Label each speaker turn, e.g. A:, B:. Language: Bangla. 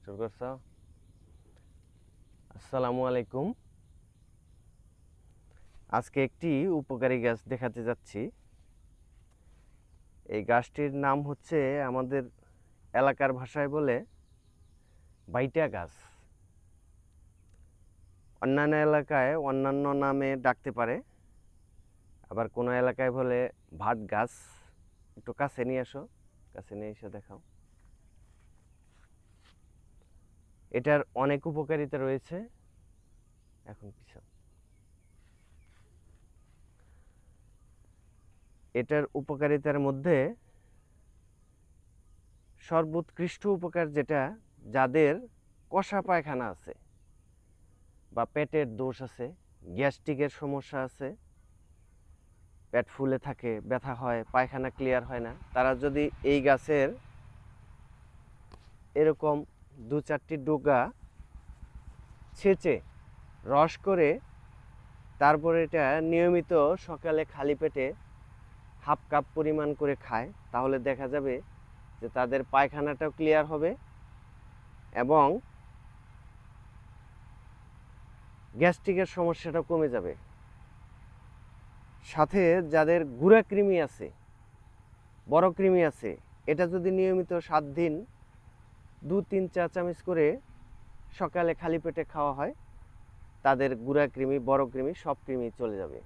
A: শুরু করছো। আসসালামু আলাইকুম। আজকে একটি উপকারী গাছ দেখাতে যাচ্ছি। এই গাছটির নাম হচ্ছে আমাদের এলাকার ভাষায় বলে বাইটা গাছ। অন্যান্য এলাকায় অন্যান্য নামে ডাকতে পারে, আবার কোনো এলাকায় বলে ভাট গাছ। একটু কাছে নিয়ে আসো, কাছে নিয়ে এসে দেখাও। এটার অনেক উপকারিতা রয়েছে। এখন পিছন এটার উপকারিতার মধ্যে সর্বোৎকৃষ্ট উপকার যেটা, যাদের কষা পায়খানা আছে বা পেটের দোষ আছে, গ্যাস্ট্রিকের সমস্যা আছে, পেট ফুলে থাকে, ব্যথা হয়, পায়খানা ক্লিয়ার হয় না, তারা যদি এই গাছের এরকম 2-4টি ডোগা ছেঁচে রস করে তারপরে এটা নিয়মিত সকালে খালি পেটে হাফ কাপ পরিমাণ করে খায়, তাহলে দেখা যাবে যে তাদের পায়খানাটাও ক্লিয়ার হবে এবং গ্যাস্ট্রিকের সমস্যাটা কমে যাবে। সাথে যাদের গুঁড়া কৃমি আছে, বড় কৃমি আছে, এটা যদি নিয়মিত 7 দিন 2-3 চা চামচ করে সকালে খালি পেটে খাওয়া হয়, তাদের গুঁড়া কৃমি, বড় কৃমি, সব কৃমি চলে যাবে।